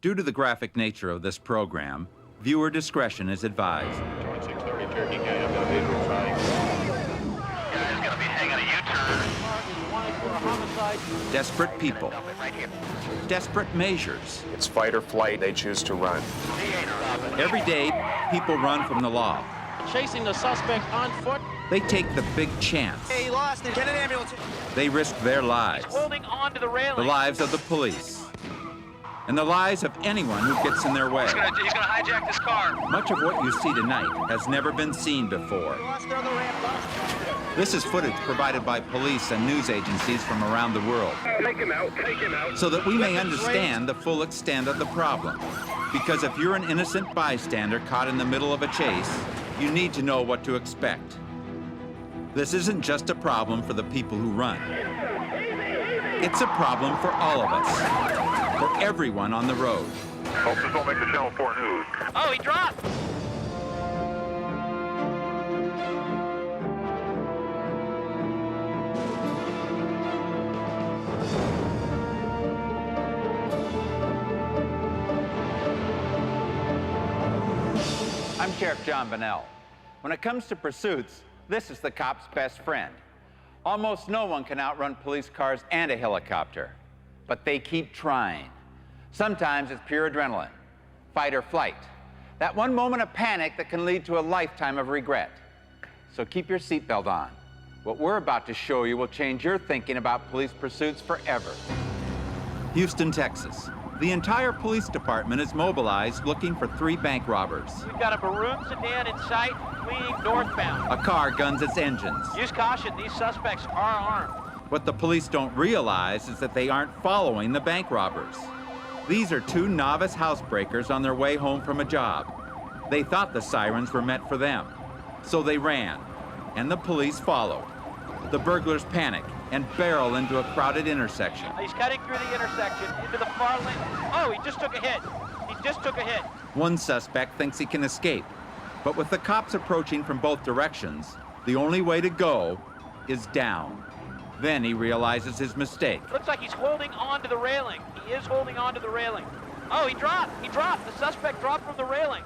Due to the graphic nature of this program, viewer discretion is advised. 2630 Cherokee County, I'm going to be trying. Guy's going to be hanging a U-turn. Desperate people. Desperate measures. It's fight or flight. They choose to run. Every day, people run from the law. Chasing the suspect on foot. They take the big chance. Hey, he lost it. Get an ambulance. They risk their lives. He's holding on to the railing. The lives of the police. And the lives of anyone who gets in their way. He's going to hijack this car. Much of what you see tonight has never been seen before. This is footage provided by police and news agencies from around the world. Take him out. Take him out. So that we may understand the full extent of the problem. Because if you're an innocent bystander caught in the middle of a chase, you need to know what to expect. This isn't just a problem for the people who run. It's a problem for all of us, for everyone on the road. Officers don't make the Channel 4 news. Oh, he dropped. I'm Sheriff John Bonnell. When it comes to pursuits, this is the cop's best friend. Almost no one can outrun police cars and a helicopter, but they keep trying. Sometimes it's pure adrenaline, fight or flight. That one moment of panic that can lead to a lifetime of regret. So keep your seatbelt on. What we're about to show you will change your thinking about police pursuits forever. Houston, Texas. The entire police department is mobilized looking for 3 bank robbers. We've got a maroon sedan in sight, fleeing northbound. A car guns its engines. Use caution, these suspects are armed. What the police don't realize is that they aren't following the bank robbers. These are 2 novice housebreakers on their way home from a job. They thought the sirens were meant for them, so they ran, and the police followed. The burglars panic and barrel into a crowded intersection. He's cutting through the intersection into the far lane. Oh, he just took a hit. He just took a hit. One suspect thinks he can escape, but with the cops approaching from both directions, the only way to go is down. Then he realizes his mistake. Looks like he's holding on to the railing. He is holding on to the railing. Oh, he dropped. He dropped. The suspect dropped from the railing.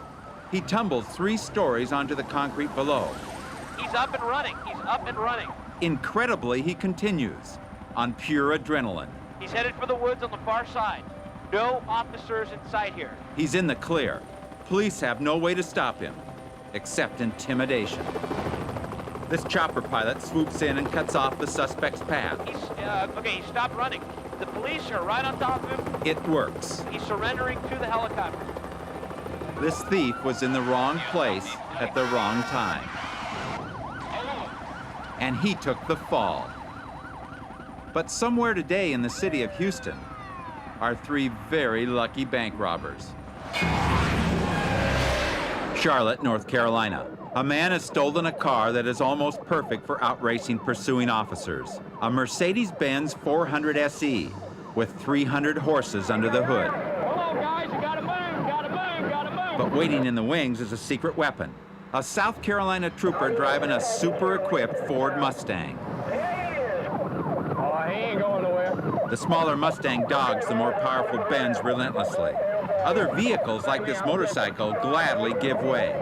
He tumbles 3 stories onto the concrete below. He's up and running. He's up and running. Incredibly, he continues on pure adrenaline. He's headed for the woods on the far side. No officers in sight here. He's in the clear. Police have no way to stop him, except intimidation. This chopper pilot swoops in and cuts off the suspect's path. Okay, he stopped running. The police are right on top of him. It works. He's surrendering to the helicopter. This thief was in the wrong place at the wrong time. And he took the fall. But somewhere today in the city of Houston are 3 very lucky bank robbers. Charlotte, North Carolina. A man has stolen a car that is almost perfect for outracing pursuing officers. A Mercedes-Benz 400 SE with 300 horses under the hood. Come on, guys, you gotta move, gotta move, gotta move. But waiting in the wings is a secret weapon. A South Carolina trooper driving a super-equipped Ford Mustang. Oh, he ain't going nowhere. The smaller Mustang dogs the more powerful Benz relentlessly. Other vehicles like this motorcycle gladly give way.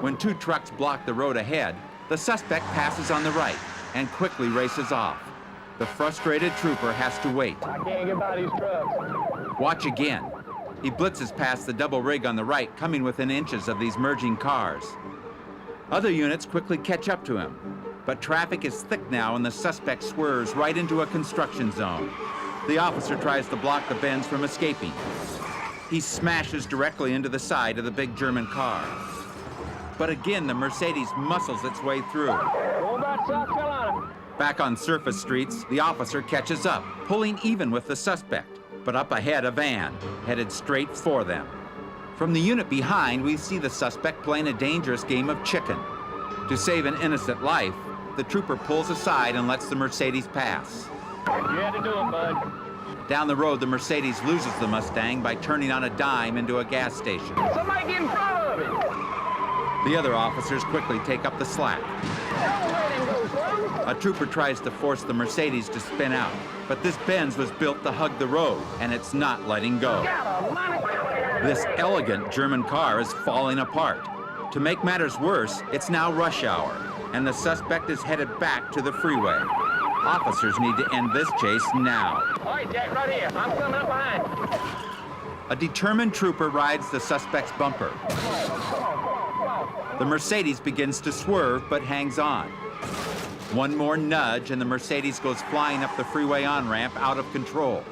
When 2 trucks block the road ahead, the suspect passes on the right and quickly races off. The frustrated trooper has to wait. I can't get by these trucks. Watch again. He blitzes past the double rig on the right, coming within inches of these merging cars. Other units quickly catch up to him, but traffic is thick now and the suspect swerves right into a construction zone. The officer tries to block the Benz from escaping. He smashes directly into the side of the big German car. But again, the Mercedes muscles its way through. Going back to South Carolina. Back on surface streets, the officer catches up, pulling even with the suspect. But up ahead, a van, headed straight for them. From the unit behind, we see the suspect playing a dangerous game of chicken. To save an innocent life, the trooper pulls aside and lets the Mercedes pass. You had to do it, bud. Down the road, the Mercedes loses the Mustang by turning on a dime into a gas station. Somebody get in front of it. The other officers quickly take up the slack. Don't let him go through. A trooper tries to force the Mercedes to spin out, but this Benz was built to hug the road, and it's not letting go. This elegant German car is falling apart. To make matters worse, it's now rush hour, and the suspect is headed back to the freeway. Officers need to end this chase now. All right, Jack, right here. I'm coming up behind. A determined trooper rides the suspect's bumper. The Mercedes begins to swerve, but hangs on. One more nudge, and the Mercedes goes flying up the freeway on-ramp out of control.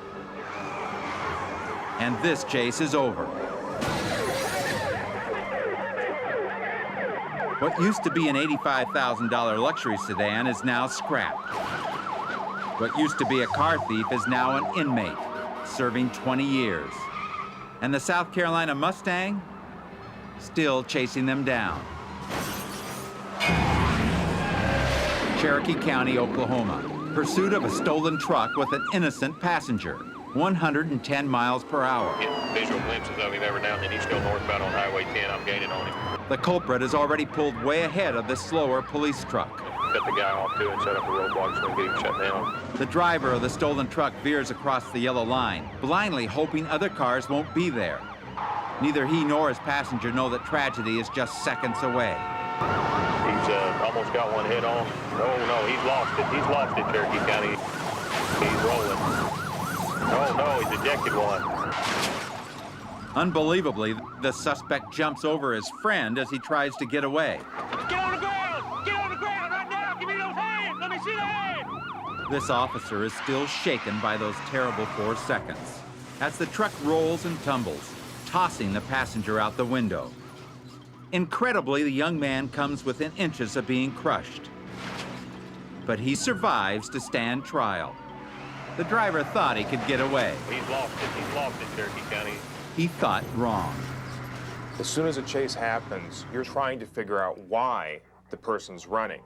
And this chase is over. What used to be an $85,000 luxury sedan is now scrapped. What used to be a car thief is now an inmate, serving 20 years. And the South Carolina Mustang, still chasing them down. Cherokee County, Oklahoma. Pursuit of a stolen truck with an innocent passenger. 110 miles per hour. Get visual glimpses of him every now and then. He's still northbound on Highway 10. I'm gaining on him. The culprit has already pulled way ahead of the slower police truck. Cut the guy off too and set up a roadblock so we can get him shut down. The driver of the stolen truck veers across the yellow line, blindly hoping other cars won't be there. Neither he nor his passenger know that tragedy is just seconds away. He's almost got one head on. No, he's lost it. He's lost it, Cherokee County. He's rolling. No, he's ejected one. Unbelievably, the suspect jumps over his friend as he tries to get away. Get on the ground! Get on the ground right now! Give me those hands! Let me see the hands! This officer is still shaken by those terrible 4 seconds as the truck rolls and tumbles, tossing the passenger out the window. Incredibly, the young man comes within inches of being crushed. But he survives to stand trial. The driver thought he could get away. He's lost it, Cherokee County. He thought wrong. As soon as a chase happens, you're trying to figure out why the person's running.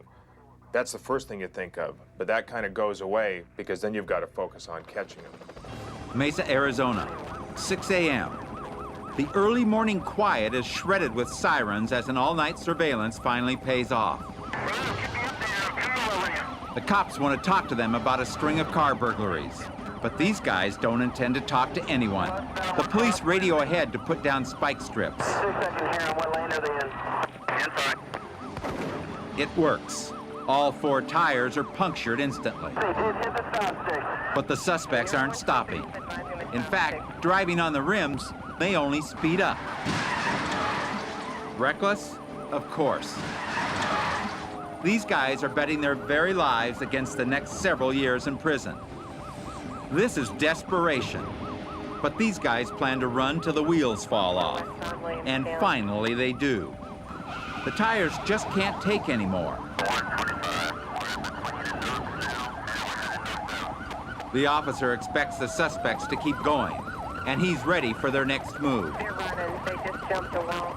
That's the first thing you think of, but that kind of goes away because then you've got to focus on catching them. Mesa, Arizona, 6 a.m. The early morning quiet is shredded with sirens as an all-night surveillance finally pays off. The cops want to talk to them about a string of car burglaries, but these guys don't intend to talk to anyone. The police radio ahead to put down spike strips. It works. All 4 tires are punctured instantly. But the suspects aren't stopping. In fact, driving on the rims, they only speed up. Reckless? Of course. These guys are betting their very lives against the next several years in prison. This is desperation. But these guys plan to run till the wheels fall off. And finally they do. The tires just can't take anymore. The officer expects the suspects to keep going, and he's ready for their next move. They're running. They just jumped a wall.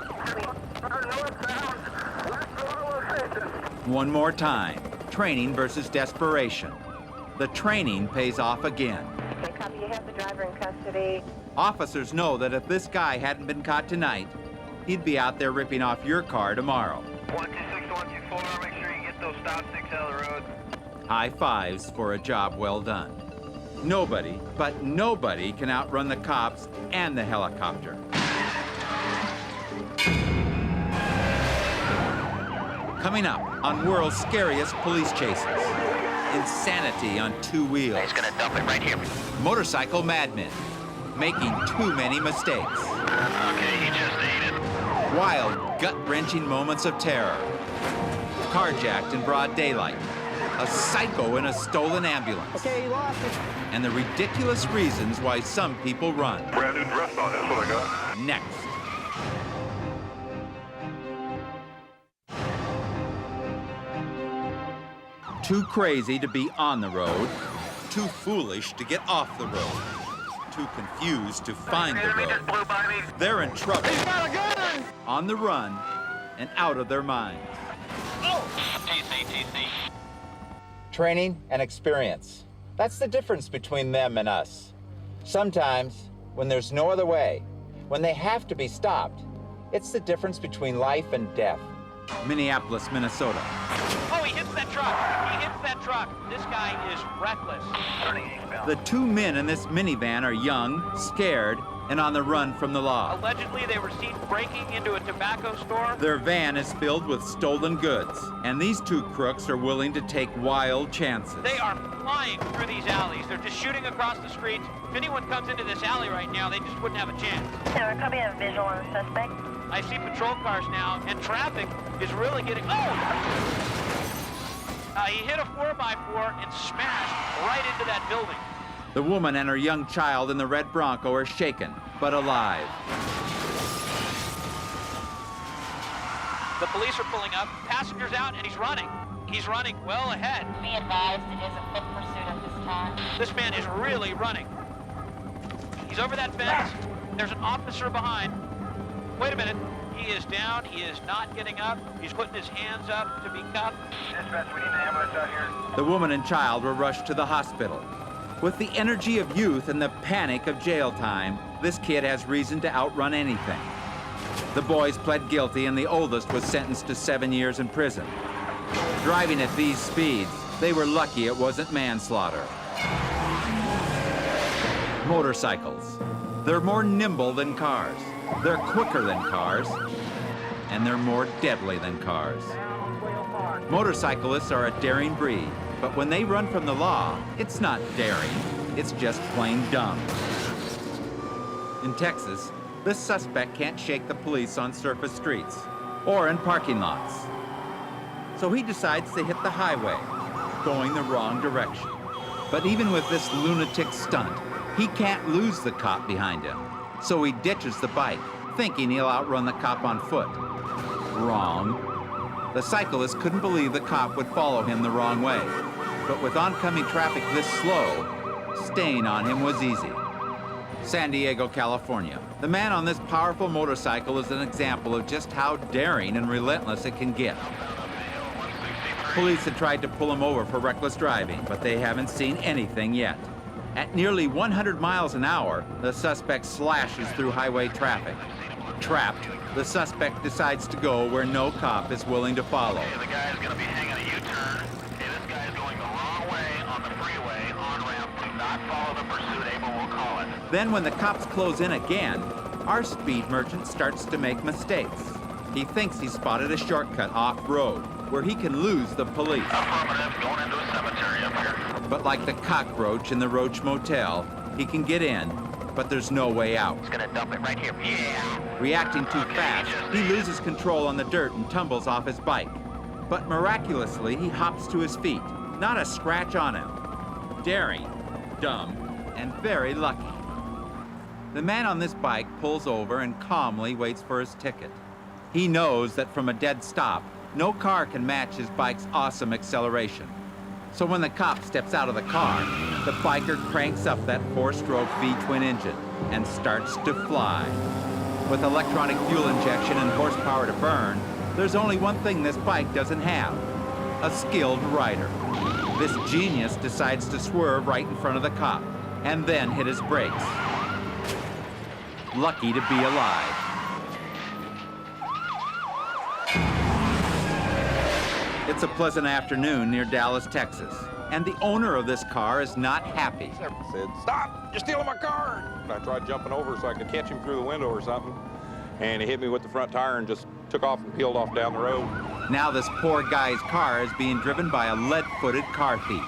One more time, training versus desperation. The training pays off again. Okay, copy. You have the driver in custody. Officers know that if this guy hadn't been caught tonight, he'd be out there ripping off your car tomorrow. 126, 124, make sure you get those stop sticks out of the road. High fives for a job well done. Nobody, but nobody can outrun the cops and the helicopter. Coming up on World's Scariest Police Chases. Insanity on 2 wheels. He's gonna dump it right here. Motorcycle madmen. Making too many mistakes. Okay, he just ate it. Wild, gut-wrenching moments of terror. Carjacked in broad daylight. A psycho in a stolen ambulance. Okay, you lost it. And the ridiculous reasons why some people run. Brand new dress on, that's what I got. Next. Too crazy to be on the road. Too foolish to get off the road. Too confused to find the road. Blew by me. They're in trouble. He's got a gun! On the run and out of their minds. TC. Training and experience. That's the difference between them and us. Sometimes, when there's no other way, when they have to be stopped, it's the difference between life and death. Minneapolis, Minnesota. Oh, he hits that truck. He hits that truck. This guy is reckless. The two men in this minivan are young, scared, and on the run from the law. Allegedly, they were seen breaking into a tobacco store. Their van is filled with stolen goods, and these two crooks are willing to take wild chances. They are flying through these alleys. They're just shooting across the streets. If anyone comes into this alley right now, they just wouldn't have a chance. We're copy a visual on the suspect. I see patrol cars now, and traffic is really getting... Oh! He hit a 4x4 and smashed right into that building. The woman and her young child in the red Bronco are shaken, but alive. The police are pulling up, passengers out, and he's running. He's running well ahead. Be advised, it is a foot pursuit at this time. This man is really running. He's over that fence. There's an officer behind. Wait a minute. He is down. He is not getting up. He's putting his hands up to be cuffed. Dispatch, we need an ambulance out here. The woman and child were rushed to the hospital. With the energy of youth and the panic of jail time, this kid has reason to outrun anything. The boys pled guilty, and the oldest was sentenced to 7 years in prison. Driving at these speeds, they were lucky it wasn't manslaughter. Motorcycles. They're more nimble than cars. They're quicker than cars. And they're more deadly than cars. Motorcyclists are a daring breed, but when they run from the law, it's not daring. It's just plain dumb. In Texas, this suspect can't shake the police on surface streets or in parking lots. So he decides to hit the highway, going the wrong direction. But even with this lunatic stunt, he can't lose the cop behind him. So he ditches the bike, thinking he'll outrun the cop on foot. Wrong. The cyclist couldn't believe the cop would follow him the wrong way. But with oncoming traffic this slow, staying on him was easy. San Diego, California. The man on this powerful motorcycle is an example of just how daring and relentless it can get. Police had tried to pull him over for reckless driving, but they haven't seen anything yet. At nearly 100 miles an hour, the suspect slashes through highway traffic. Trapped, the suspect decides to go where no cop is willing to follow. The guy's going to be hanging a U-turn. Hey, this guy's going the wrong way on the freeway, on-ramp. Do not follow the pursuit. Able will call it. Then when the cops close in again, our speed merchant starts to make mistakes. He thinks he spotted a shortcut off-road where he can lose the police. Affirmative, going into a cemetery up here. But like the cockroach in the Roach Motel, he can get in, but there's no way out. It's going to dump it right here. Yeah. Reacting too fast, he loses control on the dirt and tumbles off his bike. But miraculously, he hops to his feet. Not a scratch on him. Daring, dumb, and very lucky. The man on this bike pulls over and calmly waits for his ticket. He knows that from a dead stop, no car can match his bike's awesome acceleration. So when the cop steps out of the car, the biker cranks up that 4-stroke V-twin engine and starts to fly. With electronic fuel injection and horsepower to burn, there's only one thing this bike doesn't have: a skilled rider. This genius decides to swerve right in front of the cop and then hit his brakes. Lucky to be alive. It's a pleasant afternoon near Dallas, Texas, and the owner of this car is not happy. I said, "Stop! You're stealing my car!" And I tried jumping over so I could catch him through the window or something, and he hit me with the front tire and just took off and peeled off down the road. Now this poor guy's car is being driven by a lead-footed car thief.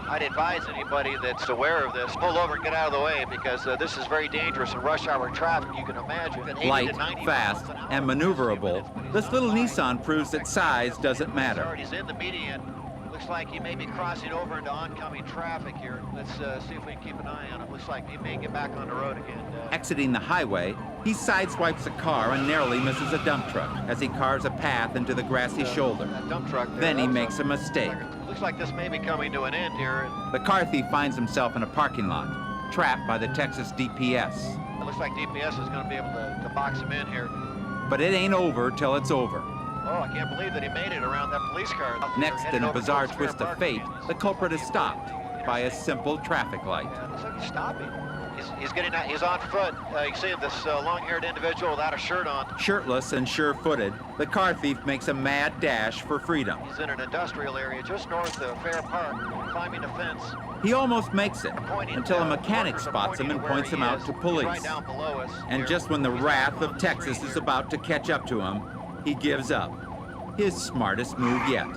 I'd advise anybody that's aware of this, pull over and get out of the way, because this is very dangerous in rush hour traffic, you can imagine. Light, fast, and maneuverable, this little Nissan proves that size doesn't matter. He's in the median. Looks like he may be crossing over into oncoming traffic here. Let's see if we can keep an eye on him. Looks like he may get back on the road again. Exiting the highway, he sideswipes a car and narrowly misses a dump truck as he carves a path into the grassy shoulder. Dump truck there, Then he makes a mistake. Looks like this may be coming to an end here. The car thief finds himself in a parking lot, trapped by the Texas DPS. It looks like DPS is going to be able to box him in here. But it ain't over till it's over. Oh, I can't believe that he made it around that police car. Next, in a bizarre twist of fate, the culprit is stopped by a simple traffic light. Yeah, looks like he's stopping. He's on foot. You see this long-haired individual without a shirt on. Shirtless and sure-footed, the car thief makes a mad dash for freedom. He's in an industrial area just north of Fair Park, climbing a fence. He almost makes it until a mechanic spots him and points him out to police. Right down below us. And just when the wrath of Texas is about to catch up to him, he gives up. His smartest move yet.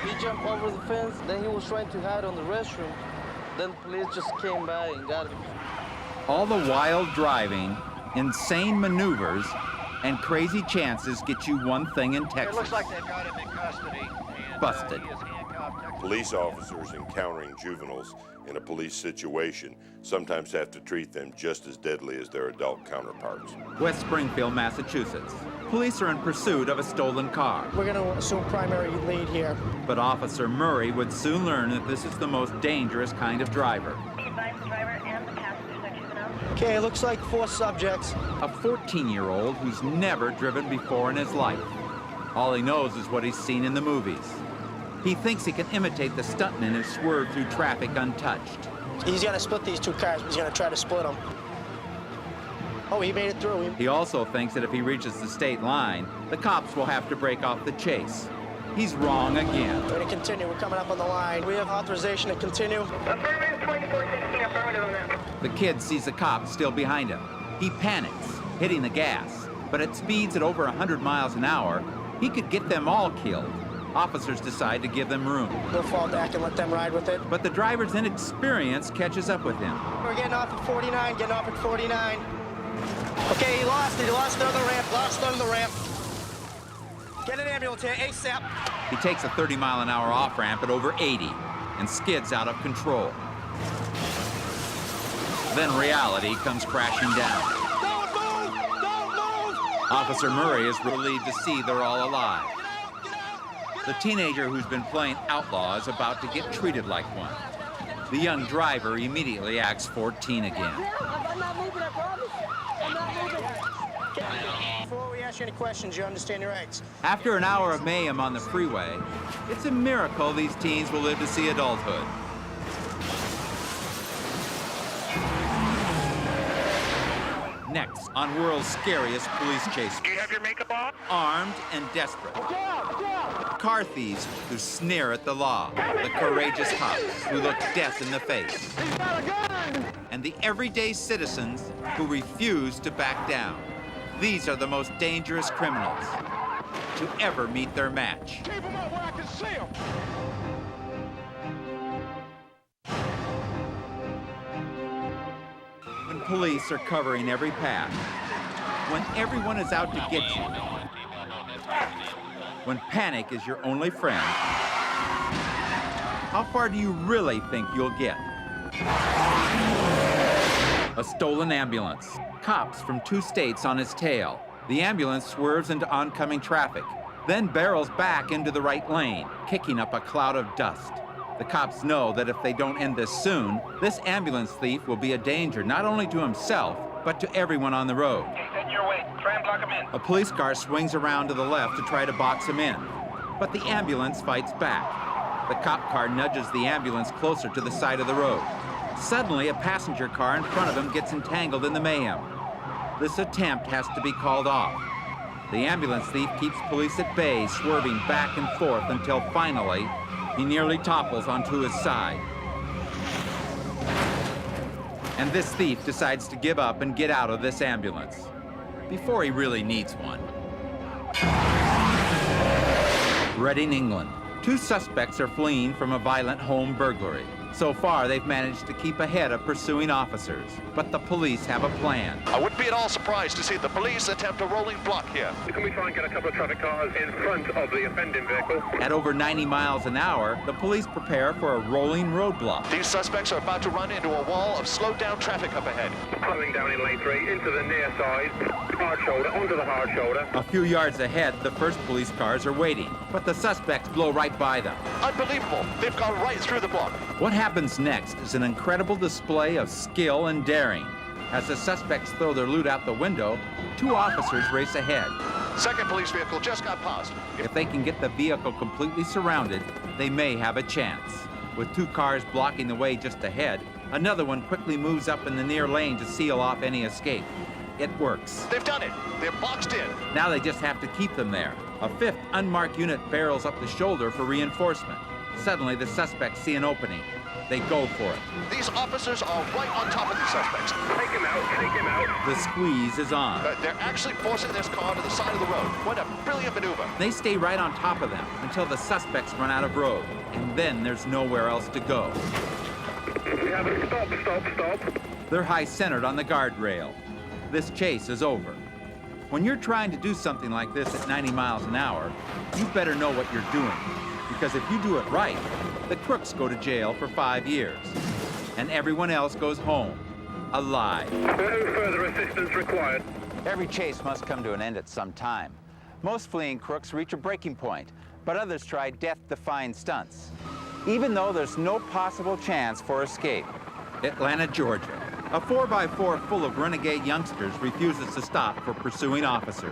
He jumped over the fence, then he was trying to hide on the restroom. Then police just came by and got him. All the wild driving, insane maneuvers, and crazy chances get you one thing in Texas. It looks like they've got him in custody. And, busted. He is handcuffed. Police officers encountering juveniles in a police situation sometimes have to treat them just as deadly as their adult counterparts. West Springfield, Massachusetts. Police are in pursuit of a stolen car. We're going to assume primary lead here. But Officer Murray would soon learn that this is the most dangerous kind of driver. Be advised, the driver and the passengers are juvenile. Okay, it looks like 4 subjects. A 14-year-old who's never driven before in his life. All he knows is what he's seen in the movies. He thinks he can imitate the stuntmen who swerve through traffic untouched. He's going to split these 2 cars. He's going to try to split them. Oh, he made it through. He also thinks that if he reaches the state line, the cops will have to break off the chase. He's wrong again. We're going to continue. We're coming up on the line. We have authorization to continue. Affirmative 2416, affirmative on that. The kid sees the cops still behind him. He panics, hitting the gas. But at speeds at over 100 miles an hour, he could get them all killed. Officers decide to give them room. We'll fall back and let them ride with it. But the driver's inexperience catches up with him. We're getting off at 49, getting off at 49. Okay, he lost it on the ramp, lost on the ramp. Get an ambulance here, ASAP. He takes a 30-mile-an-hour off-ramp at over 80 and skids out of control. Then reality comes crashing down. Don't move! Don't move! Officer Murray is relieved to see they're all alive. The teenager who's been playing outlaw is about to get treated like one. The young driver immediately acts 14 again. I'm not moving, I promise. I'm not moving. Before we ask you any questions, you understand your rights. After an hour of mayhem on the freeway, it's a miracle these teens will live to see adulthood. Next, on world's scariest police chase. Do you have your makeup on? Armed and desperate. Car thieves who sneer at the law. The courageous cops who look death in the face. He's got a gun! And the everyday citizens who refuse to back down. These are the most dangerous criminals to ever meet their match. Keep him up where I can see him! When police are covering every path, when everyone is out to get you, when panic is your only friend, how far do you really think you'll get? A stolen ambulance. Cops from 2 states on his tail. The ambulance swerves into oncoming traffic, then barrels back into the right lane, kicking up a cloud of dust. The cops know that if they don't end this soon, this ambulance thief will be a danger not only to himself, but to everyone on the road. Head your way. Try and block him in. A police car swings around to the left to try to box him in, but the ambulance fights back. The cop car nudges the ambulance closer to the side of the road. Suddenly, a passenger car in front of him gets entangled in the mayhem. This attempt has to be called off. The ambulance thief keeps police at bay, swerving back and forth until finally, he nearly topples onto his side. And this thief decides to give up and get out of this ambulance before he really needs one. Reading, England. 2 suspects are fleeing from a violent home burglary. So far, they've managed to keep ahead of pursuing officers, but the police have a plan. I wouldn't be at all surprised to see the police attempt a rolling block here. Can we try and get a couple of traffic cars in front of the offending vehicle? At over 90 miles an hour, the police prepare for a rolling roadblock. These suspects are about to run into a wall of slowed down traffic up ahead. Slowing down in lane 3 into the near side, hard shoulder, onto the hard shoulder. A few yards ahead, the first police cars are waiting, but the suspects blow right by them. Unbelievable. They've gone right through the block. What happens next is an incredible display of skill and daring. As the suspects throw their loot out the window, 2 officers race ahead. Second police vehicle just got past. If they can get the vehicle completely surrounded, they may have a chance. With 2 cars blocking the way just ahead, Another one quickly moves up in the near lane to seal off any escape. It works. They've done it. They're boxed in. Now they just have to keep them there. A fifth unmarked unit barrels up the shoulder for reinforcement. Suddenly, the suspects see an opening. They go for it. These officers are right on top of these suspects. Take him out, take him out. The squeeze is on. They're actually forcing this car to the side of the road. What a brilliant maneuver. They stay right on top of them until the suspects run out of road. And then there's nowhere else to go. We have a stop. They're high-centered on the guardrail. This chase is over. When you're trying to do something like this at 90 miles an hour, you better know what you're doing. Because if you do it right, the crooks go to jail for 5 years. And everyone else goes home, alive. No further assistance required. Every chase must come to an end at some time. Most fleeing crooks reach a breaking point, but others try death-defying stunts, even though there's no possible chance for escape. Atlanta, Georgia. A 4x4 full of renegade youngsters refuses to stop for pursuing officers.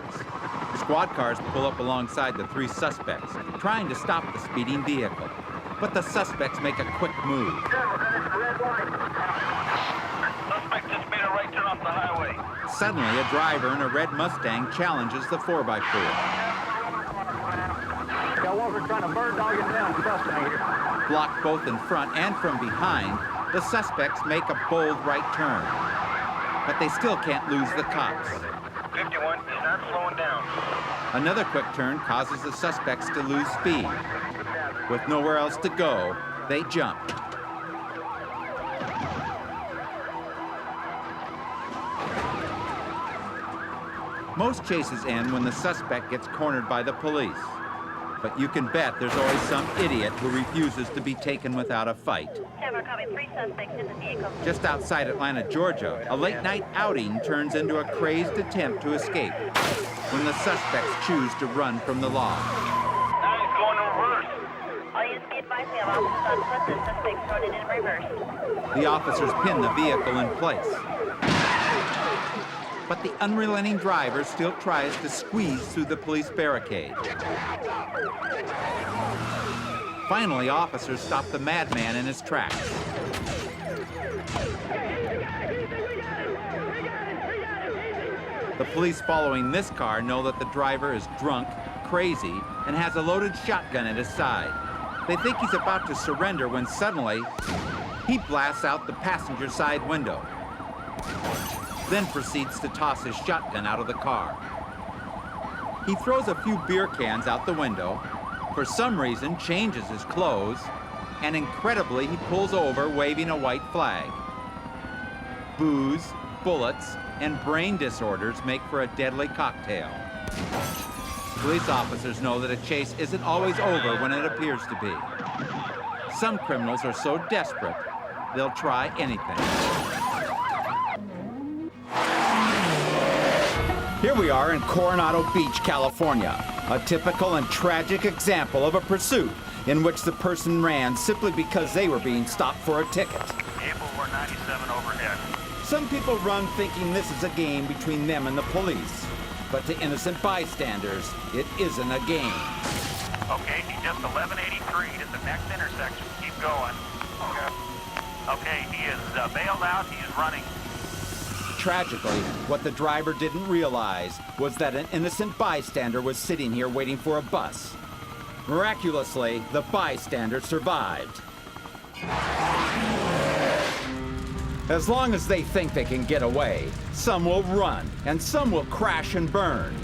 Squad cars pull up alongside the 3 suspects, trying to stop the speeding vehicle. But the suspects make a quick move. Suspect just made a right turn off the highway. Suddenly, a driver in a red Mustang challenges the 4x4. Got one for trying to bird dog it down. Mustang here. Blocked both in front and from behind, the suspects make a bold right turn. But they still can't lose the cops. 51 is not slowing down. Another quick turn causes the suspects to lose speed. With nowhere else to go, they jump. Most chases end when the suspect gets cornered by the police. But you can bet there's always some idiot who refuses to be taken without a fight. Just outside Atlanta, Georgia, a late-night outing turns into a crazed attempt to escape when the suspects choose to run from the law. Now he's going in reverse. All units be advised, we have officers on foot. The suspect's running in reverse. The officers pin the vehicle in place. But the unrelenting driver still tries to squeeze through the police barricade. Finally, officers stop the madman in his tracks. The police following this car know that the driver is drunk, crazy, and has a loaded shotgun at his side. They think he's about to surrender when suddenly, he blasts out the passenger side window, then proceeds to toss his shotgun out of the car. He throws a few beer cans out the window, for some reason changes his clothes, and incredibly he pulls over waving a white flag. Booze, bullets, and brain disorders make for a deadly cocktail. Police officers know that a chase isn't always over when it appears to be. Some criminals are so desperate, they'll try anything. Here we are in Coronado Beach, California, a typical and tragic example of a pursuit in which the person ran simply because they were being stopped for a ticket. April 497 overhead. Some people run thinking this is a game between them and the police, but to innocent bystanders, it isn't a game. Okay, he just 1183 at the next intersection. Keep going. Okay, he is bailed out. He is running. Tragically, what the driver didn't realize was that an innocent bystander was sitting here waiting for a bus. Miraculously, the bystander survived. As long as they think they can get away, some will run and some will crash and burn.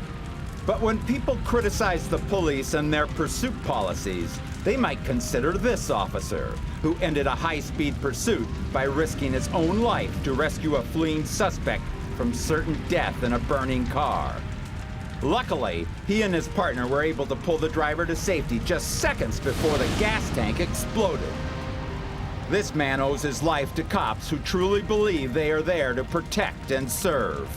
But when people criticize the police and their pursuit policies, they might consider this officer, who ended a high-speed pursuit by risking his own life to rescue a fleeing suspect from certain death in a burning car. Luckily, he and his partner were able to pull the driver to safety just seconds before the gas tank exploded. This man owes his life to cops who truly believe they are there to protect and serve.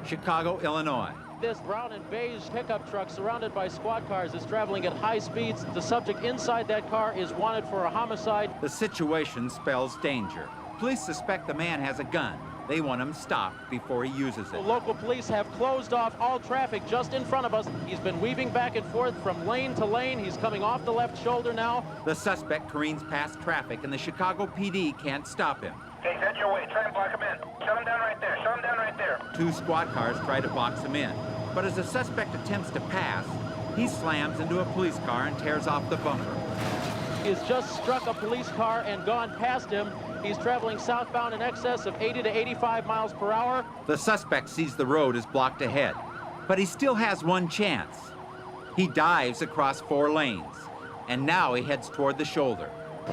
Chicago, Illinois. This brown and beige pickup truck surrounded by squad cars is traveling at high speeds. The subject inside that car is wanted for a homicide. The situation spells danger. Police suspect the man has a gun, They want him stopped before he uses The it. local police have closed off all traffic just in front of us. He's been weaving back and forth from lane to lane. He's coming off the left shoulder now. The suspect careens past traffic, and the Chicago PD can't stop him. Hey, head your way. Try and block him in. Shut him down right there. Shut him down right there. 2 squad cars try to box him in. But as the suspect attempts to pass, he slams into a police car and tears off the bumper. He has just struck a police car and gone past him. He's traveling southbound in excess of 80 to 85 miles per hour. The suspect sees the road is blocked ahead, but he still has one chance. He dives across 4 lanes, and now he heads toward the shoulder.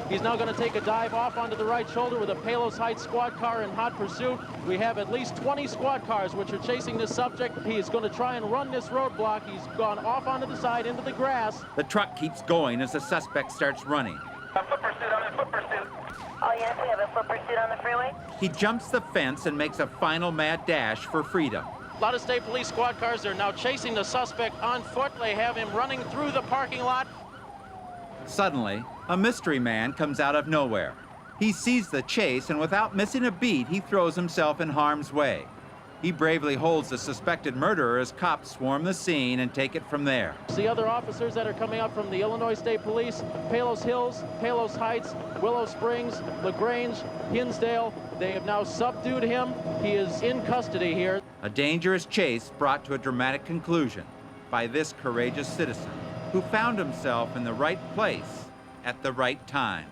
He's now going to take a dive off onto the right shoulder with a Palos Heights squad car in hot pursuit. We have at least 20 squad cars which are chasing this subject. He is going to try and run this roadblock. He's gone off onto the side into the grass. The truck keeps going as the suspect starts running. A foot pursuit on a foot pursuit. Oh, yes, we have a foot pursuit on the freeway. He jumps the fence and makes a final mad dash for freedom. A lot of state police squad cars are now chasing the suspect on foot. They have him running through the parking lot. Suddenly, a mystery man comes out of nowhere. He sees the chase, and without missing a beat, he throws himself in harm's way. He bravely holds the suspected murderer as cops swarm the scene and take it from there. The other officers that are coming up from the Illinois State Police, Palos Hills, Palos Heights, Willow Springs, LaGrange, Hinsdale, they have now subdued him. He is in custody here. A dangerous chase brought to a dramatic conclusion by this courageous citizen who found himself in the right place at the right time.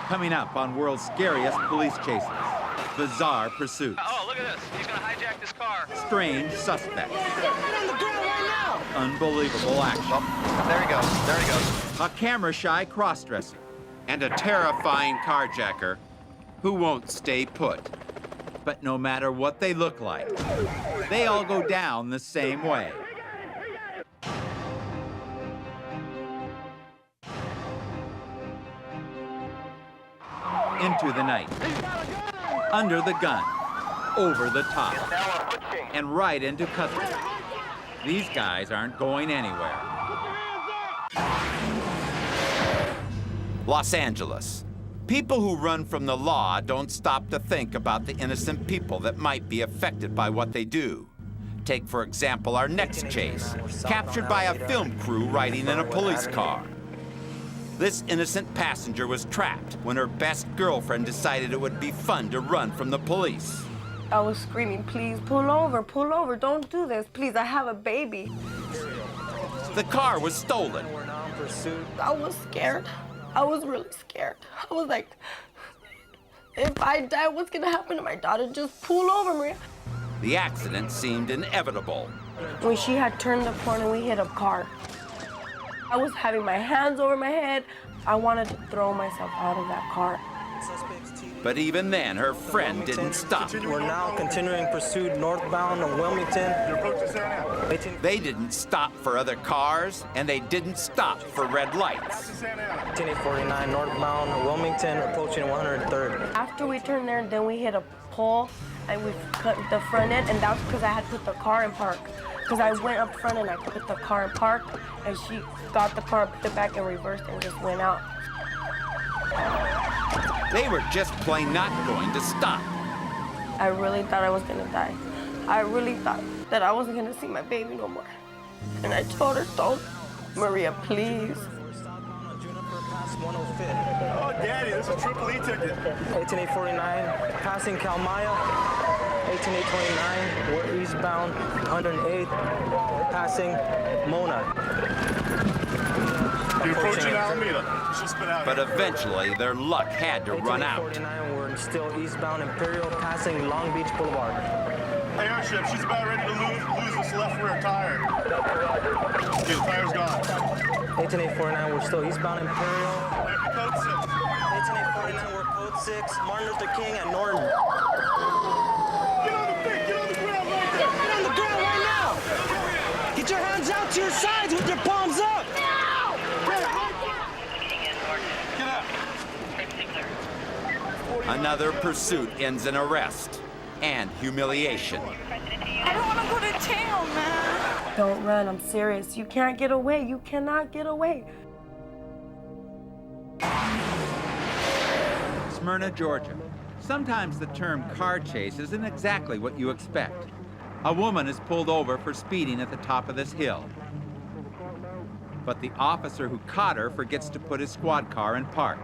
Coming up on World's Scariest Police Chases, bizarre pursuits. Oh, look at this. He's going to hijack this car. Strange suspects. Get on the ground right now! Unbelievable action. Oh, there he goes. There he goes. A camera-shy cross-dresser. And a terrifying carjacker who won't stay put. But no matter what they look like, they all go down the same way. Into the night, under the gun, over the top, and right into custody. These guys aren't going anywhere. Los Angeles. People who run from the law don't stop to think about the innocent people that might be affected by what they do. Take, for example, our next chase, captured by a film crew riding in a police car. This innocent passenger was trapped when her best girlfriend decided it would be fun to run from the police. I was screaming, please, pull over, don't do this, please, I have a baby. The car was stolen. I was scared. I was really scared. I was like, if I die, what's gonna happen to my daughter? Just pull over, Maria. The accident seemed inevitable. When she had turned the corner, we hit a car. I was having my hands over my head. I wanted to throw myself out of that car. But even then, her friend didn't stop. We're now continuing pursuit northbound on Wilmington. They didn't stop for other cars, and they didn't stop for red lights. 10849 northbound on Wilmington, approaching 103rd. After we turned there, then we hit a pole, and we cut the front end, and that's because I had put the car in park. Because I went up front and I put the car in park, and she got the car, put it back in reverse, and just went out. They were just plain not going to stop. I really thought I was gonna die. I really thought that I wasn't gonna see my baby no more. And I told her, don't, Maria, please. Oh, Daddy, this is a triple E ticket. 18849, passing Kalmaya. 18829, we're eastbound, 108, passing Mona. You're approaching Alameda. But eventually, their luck had to run out. 18849, we're still eastbound Imperial, passing Long Beach Boulevard. Hey, Airship, she's about ready to lose this left rear tire. Okay, the tire's gone. 18849, we're still eastbound Imperial. Code 6. 18849, we're code 6, Martin Luther King at Norton. Get on the ground right there. Get on the ground right now! Get your hands out to your sides with your palms up! Another pursuit ends in arrest and humiliation. I don't want to go to jail, man. Don't run, I'm serious. You can't get away. You cannot get away. Smyrna, Georgia. Sometimes the term car chase isn't exactly what you expect. A woman is pulled over for speeding at the top of this hill. But the officer who caught her forgets to put his squad car in park.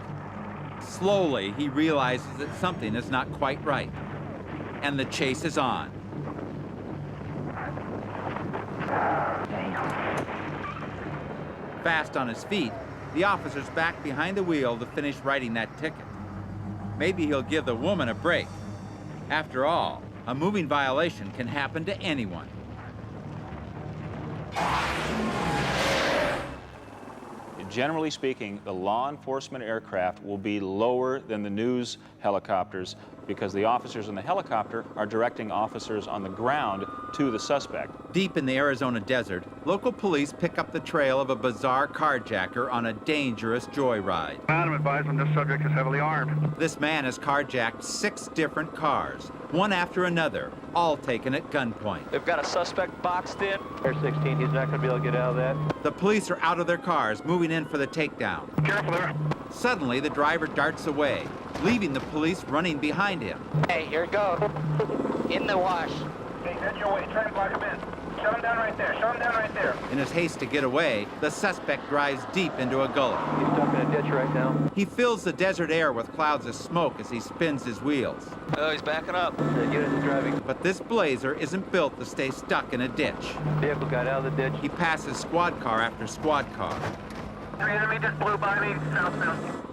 Slowly, he realizes that something is not quite right, and the chase is on. Fast on his feet, the officer's back behind the wheel to finish writing that ticket. Maybe he'll give the woman a break. After all, a moving violation can happen to anyone. Generally speaking, the law enforcement aircraft will be lower than the news helicopters because the officers in the helicopter are directing officers on the ground to the suspect. Deep in the Arizona desert, local police pick up the trail of a bizarre carjacker on a dangerous joyride. I'm advised when this subject is heavily armed. This man has carjacked 6 different cars, one after another, all taken at gunpoint. They've got a suspect boxed in. Air 16, he's not going to be able to get out of that. The police are out of their cars, moving in for the takedown. Careful there. Suddenly, the driver darts away, leaving the police running behind him. Hey, here it goes. In the wash. Hey, head your way. Try and block him in. Shut him down right there. Shut him down right there. In his haste to get away, the suspect drives deep into a gully. He's stuck in a ditch right now. He fills the desert air with clouds of smoke as he spins his wheels. Oh, he's backing up. Get into driving. But this Blazer isn't built to stay stuck in a ditch. Vehicle got out of the ditch. He passes squad car after squad car. The enemy just blew by me. Southbound.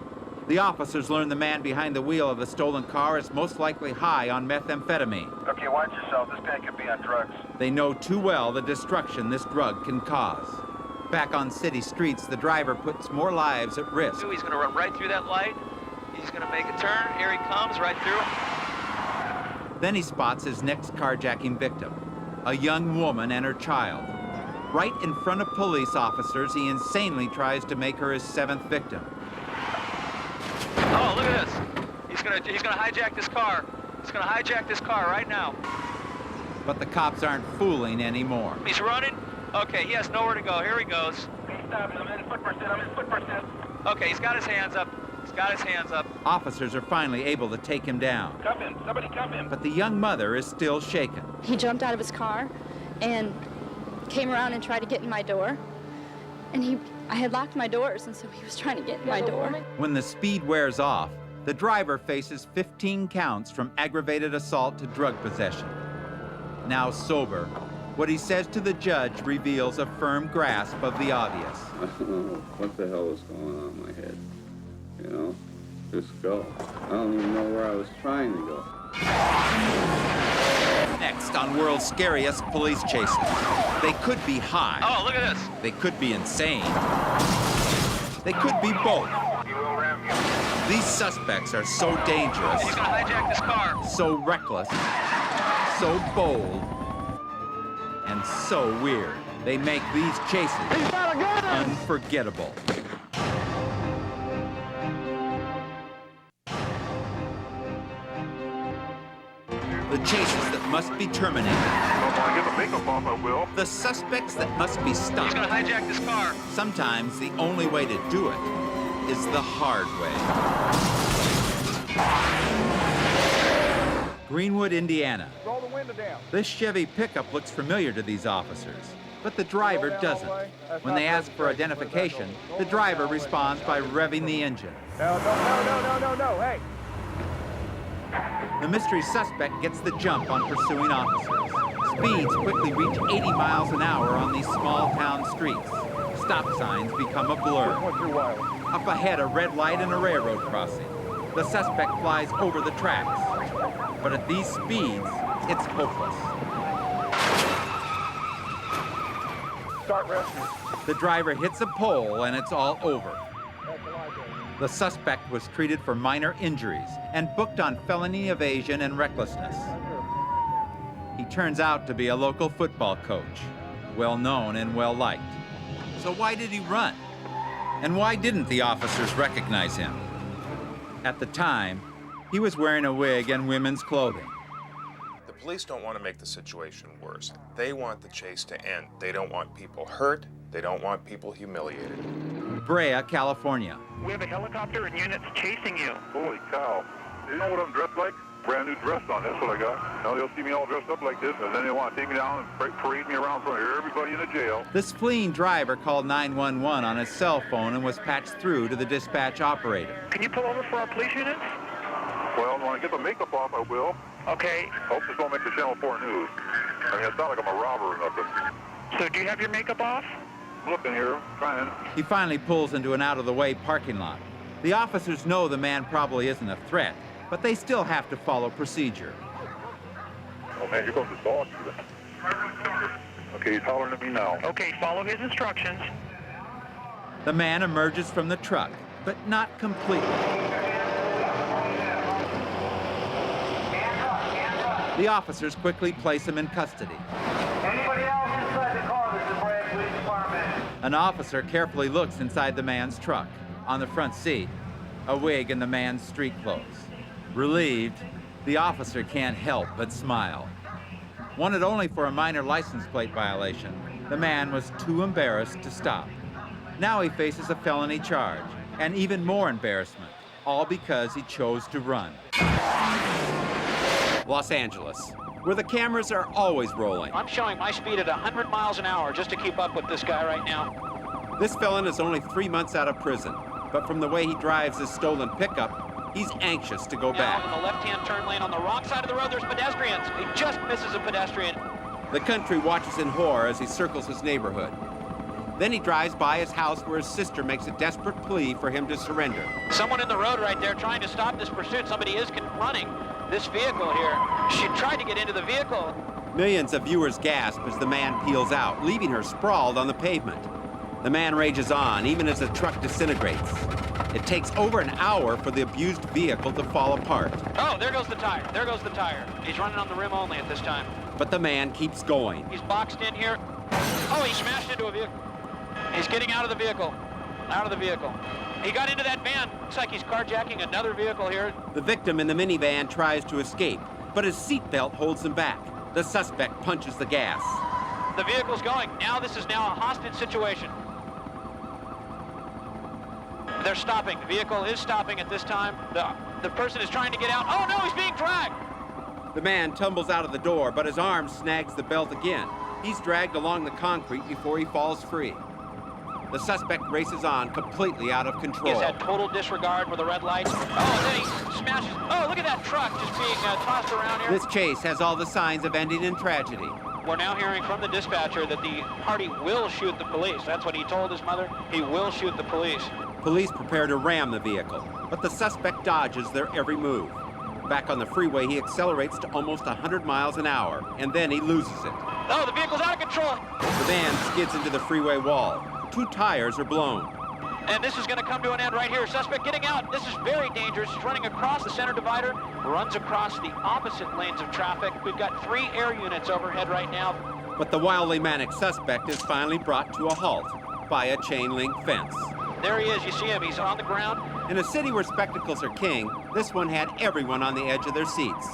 The officers learn the man behind the wheel of the stolen car is most likely high on methamphetamine. Okay, watch yourself. This guy could be on drugs. They know too well the destruction this drug can cause. Back on city streets, the driver puts more lives at risk. He's going to run right through that light. He's going to make a turn. Here he comes, right through. Then he spots his next carjacking victim, a young woman and her child. Right in front of police officers, he insanely tries to make her his 7th victim. Oh, look at this. He's gonna hijack this car. He's gonna hijack this car right now. But the cops aren't fooling anymore. He's running. Okay, he has nowhere to go. Here he goes. Hey, stop. I'm in foot pursuit. I'm in foot pursuit. Okay, he's got his hands up. He's got his hands up. Officers are finally able to take him down. Cuff him. Somebody cuff him. But the young mother is still shaken. He jumped out of his car and came around and tried to get in my door. And I had locked my doors, and so he was trying to get in my door. When the speed wears off, the driver faces 15 counts from aggravated assault to drug possession. Now sober, what he says to the judge reveals a firm grasp of the obvious. I don't know what the hell was going on in my head. You know, just go. I don't even know where I was trying to go. Next on World's Scariest Police Chases. They could be high. Oh, look at this. They could be insane. They could be both. These suspects are so dangerous. He's gonna hijack this car. So reckless. So bold. And so weird. They make these chases unforgettable. The chases that must be terminated. The suspects that must be stopped. He's gonna hijack this car. Sometimes the only way to do it is the hard way. Greenwood, Indiana. Roll the window down. This Chevy pickup looks familiar to these officers, but the driver doesn't. When they ask for identification, the driver responds by revving the engine. No, hey. The mystery suspect gets the jump on pursuing officers. Speeds quickly reach 80 miles an hour on these small town streets. Stop signs become a blur. Up ahead, a red light and a railroad crossing. The suspect flies over the tracks. But at these speeds, it's hopeless. Start rescue. The driver hits a pole and it's all over. The suspect was treated for minor injuries and booked on felony evasion and recklessness. He turns out to be a local football coach, well known and well liked. So why did he run? And why didn't the officers recognize him? At the time, he was wearing a wig and women's clothing. The police don't want to make the situation worse. They want the chase to end. They don't want people hurt. They don't want people humiliated. Brea, California. We have a helicopter and units chasing you. Holy cow. You know what I'm dressed like? Brand new dress on, that's what I got. Now they'll see me all dressed up like this, and then they want to take me down and parade me around in front of everybody in the jail. This fleeing driver called 911 on his cell phone and was patched through to the dispatch operator. Can you pull over for our police units? Well, when I get the makeup off, I will. Okay. Hope this don't make the Channel 4 news. I mean, it's not like I'm a robber or nothing. So do you have your makeup off? Looking here, trying. He finally pulls into an out-of-the-way parking lot. The officers know the man probably isn't a threat, but they still have to follow procedure. Oh man, here comes the dog. Okay, he's hollering at me now. Okay, follow his instructions. The man emerges from the truck, but not completely. The officers quickly place him in custody. Anybody else inside the car? This is Brad Police Department. An officer carefully looks inside the man's truck. On the front seat, a wig and the man's street clothes. Relieved, the officer can't help but smile. Wanted only for a minor license plate violation, the man was too embarrassed to stop. Now he faces a felony charge, and even more embarrassment, all because he chose to run. Los Angeles, where the cameras are always rolling. I'm showing my speed at 100 miles an hour just to keep up with this guy right now. This felon is only 3 months out of prison, but from the way he drives his stolen pickup, he's anxious to go back. Now in the left-hand turn lane on the wrong side of the road, there's pedestrians. He just misses a pedestrian. The country watches in horror as he circles his neighborhood. Then he drives by his house where his sister makes a desperate plea for him to surrender. Someone in the road right there trying to stop this pursuit. Somebody is confronting this vehicle here. She tried to get into the vehicle. Millions of viewers gasp as the man peels out, leaving her sprawled on the pavement. The man rages on, even as the truck disintegrates. It takes over an hour for the abused vehicle to fall apart. Oh, there goes the tire. There goes the tire. He's running on the rim only at this time. But the man keeps going. He's boxed in here. Oh, he smashed into a vehicle. He's getting out of the vehicle. Out of the vehicle. He got into that van. Looks like he's carjacking another vehicle here. The victim in the minivan tries to escape, but his seatbelt holds him back. The suspect punches the gas. The vehicle's going. Now this is now a hostage situation. They're stopping. The vehicle is stopping at this time. The person is trying to get out. Oh no, he's being dragged! The man tumbles out of the door, but his arm snags the belt again. He's dragged along the concrete before he falls free. The suspect races on, completely out of control. He's had total disregard for the red lights. Oh, then he smashes. Oh, look at that truck just being tossed around here. This chase has all the signs of ending in tragedy. We're now hearing from the dispatcher that the party will shoot the police. That's what he told his mother. He will shoot the police. Police prepare to ram the vehicle, but the suspect dodges their every move. Back on the freeway, he accelerates to almost 100 miles an hour, and then he loses it. Oh, the vehicle's out of control. The van skids into the freeway wall. 2 tires are blown. And this is going to come to an end right here. Suspect getting out. This is very dangerous. He's running across the center divider, runs across the opposite lanes of traffic. We've got 3 air units overhead right now. But the wildly manic suspect is finally brought to a halt by a chain link fence. There he is. You see him. He's on the ground. In a city where spectacles are king, this one had everyone on the edge of their seats.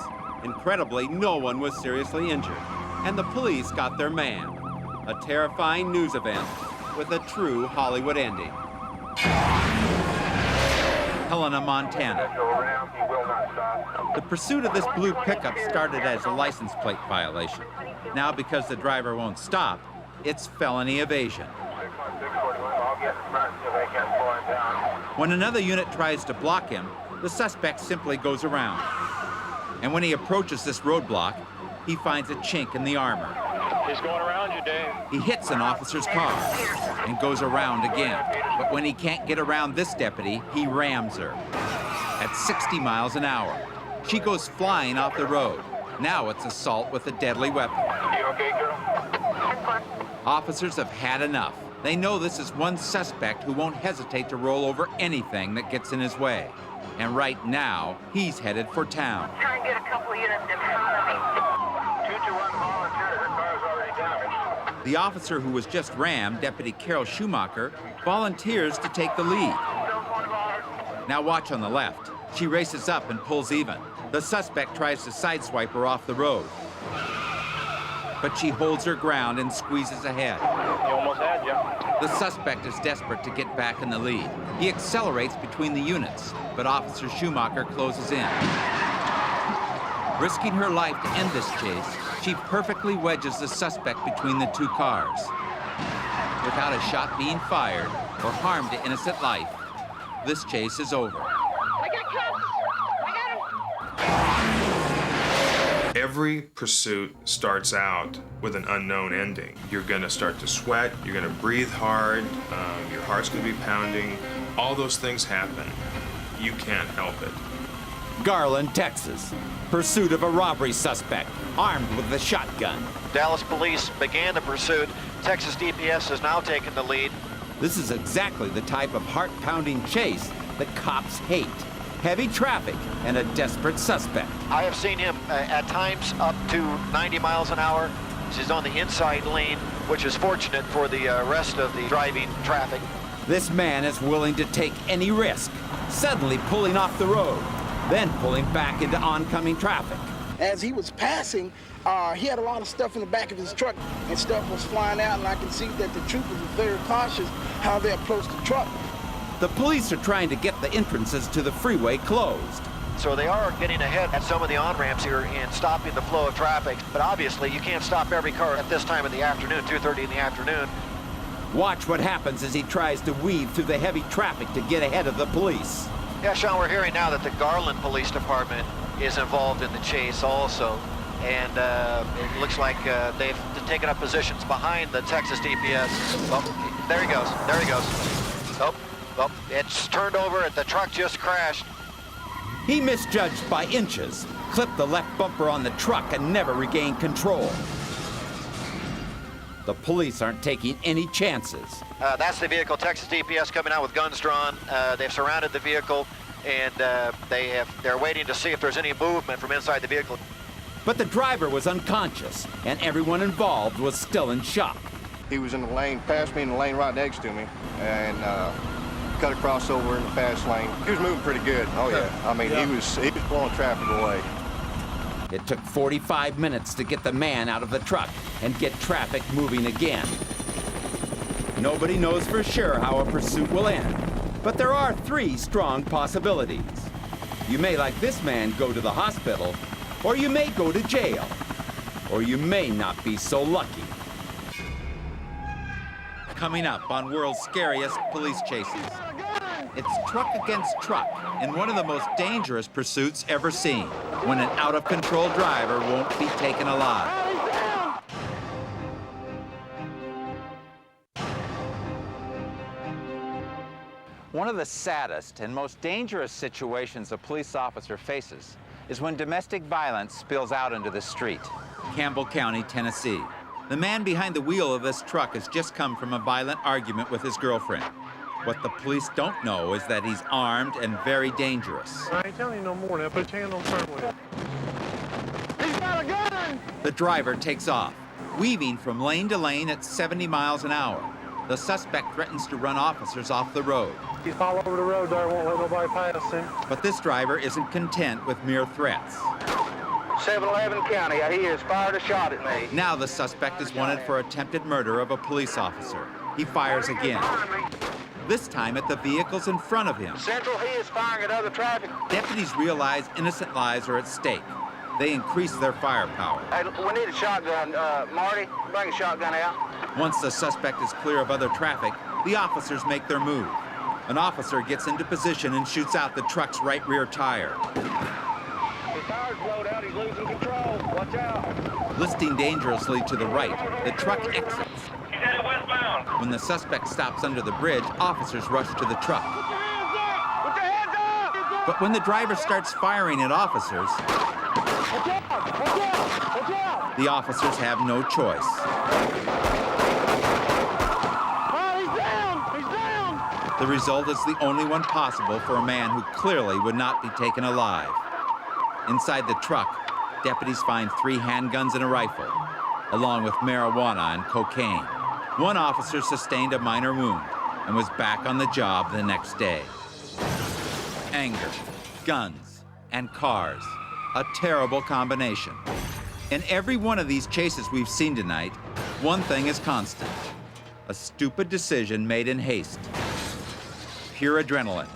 Incredibly, no one was seriously injured, and the police got their man. A terrifying news event with a true Hollywood ending. Helena, Montana. The pursuit of this blue pickup started as a license plate violation. Now, because the driver won't stop, it's felony evasion. When another unit tries to block him, the suspect simply goes around. And when he approaches this roadblock, he finds a chink in the armor. He's going around you, Dave. He hits an officer's car and goes around again. But when he can't get around this deputy, he rams her at 60 miles an hour. She goes flying off the road. Now it's assault with a deadly weapon. You okay, girl? Officers have had enough. They know this is one suspect who won't hesitate to roll over anything that gets in his way. And right now, he's headed for town. Try and get a couple units in front of me. 221 volunteer. Her car's already damaged. The officer who was just rammed, Deputy Carol Schumacher, volunteers to take the lead. Now watch on the left. She races up and pulls even. The suspect tries to sideswipe her off the road. But she holds her ground and squeezes ahead. You almost had you. The suspect is desperate to get back in the lead. He accelerates between the units, but Officer Schumacher closes in. Risking her life to end this chase, she perfectly wedges the suspect between the two cars. Without a shot being fired or harm to innocent life, this chase is over. I got cops! I got him! Every pursuit starts out with an unknown ending. You're gonna start to sweat, you're gonna breathe hard, your heart's gonna be pounding. All those things happen. You can't help it. Garland, Texas. Pursuit of a robbery suspect, armed with a shotgun. Dallas police began the pursuit. Texas DPS has now taken the lead. This is exactly the type of heart-pounding chase that cops hate. Heavy traffic and a desperate suspect. I have seen him at times up to 90 miles an hour. He's on the inside lane, which is fortunate for the rest of the driving traffic. This man is willing to take any risk, suddenly pulling off the road, then pulling back into oncoming traffic. As he was passing, he had a lot of stuff in the back of his truck, and stuff was flying out, and I can see that the troopers were very cautious how they approached the truck. The police are trying to get the entrances to the freeway closed. So they are getting ahead at some of the on-ramps here and stopping the flow of traffic. But obviously, you can't stop every car at this time of the afternoon, 2:30 in the afternoon. Watch what happens as he tries to weave through the heavy traffic to get ahead of the police. Yeah, Sean, we're hearing now that the Garland Police Department is involved in the chase also. And it looks like they've taken up positions behind the Texas DPS. Oh, there he goes. There he goes. Oh, it's turned over. The truck just crashed. He misjudged by inches, clipped the left bumper on the truck, and never regained control. The police aren't taking any chances. That's the vehicle. Texas DPS coming out with guns drawn. They've surrounded the vehicle, and they're waiting to see if there's any movement from inside the vehicle. But the driver was unconscious, and everyone involved was still in shock. He was in the lane, passed me in the lane right next to me, and cut across over in the fast lane. He was moving pretty good. Oh yeah. I mean, he was blowing traffic away. It took 45 minutes to get the man out of the truck and get traffic moving again. Nobody knows for sure how a pursuit will end, but there are 3 strong possibilities. You may, like this man, go to the hospital, or you may go to jail, or you may not be so lucky. Coming up on World's Scariest Police Chases, it's truck against truck in one of the most dangerous pursuits ever seen, when an out-of-control driver won't be taken alive. One of the saddest and most dangerous situations a police officer faces is when domestic violence spills out into the street. Campbell County, Tennessee. The man behind the wheel of this truck has just come from a violent argument with his girlfriend. What the police don't know is that he's armed and very dangerous. I ain't telling you no more now. Put your hand on firmly. He's got a gun! The driver takes off, weaving from lane to lane at 70 miles an hour. The suspect threatens to run officers off the road. He's all over the road there, won't let nobody pass him. But this driver isn't content with mere threats. 711 County, he has fired a shot at me. Now the suspect is wanted for attempted murder of a police officer. He fires again. This time at the vehicles in front of him. Central, he is firing at other traffic. Deputies realize innocent lives are at stake. They increase their firepower. Hey, we need a shotgun. Marty, bring a shotgun out. Once the suspect is clear of other traffic, the officers make their move. An officer gets into position and shoots out the truck's right rear tire. His tire's blowed out, he's losing control. Watch out. Listing dangerously to the right, the truck exits. He's headed westbound. When the suspect stops under the bridge, officers rush to the truck. Put your hands up! Put your hands up! But when the driver starts firing at officers, Watch out! Watch out! Watch out! the officers have no choice. Oh, he's down! He's down! The result is the only one possible for a man who clearly would not be taken alive. Inside the truck, deputies find 3 handguns and a rifle, along with marijuana and cocaine. One officer sustained a minor wound and was back on the job the next day. Anger, guns, and cars. A terrible combination. In every one of these chases we've seen tonight, one thing is constant. A stupid decision made in haste. Pure adrenaline.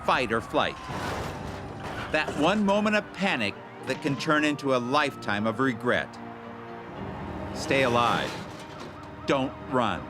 Fight or flight. That one moment of panic that can turn into a lifetime of regret. Stay alive. Don't run.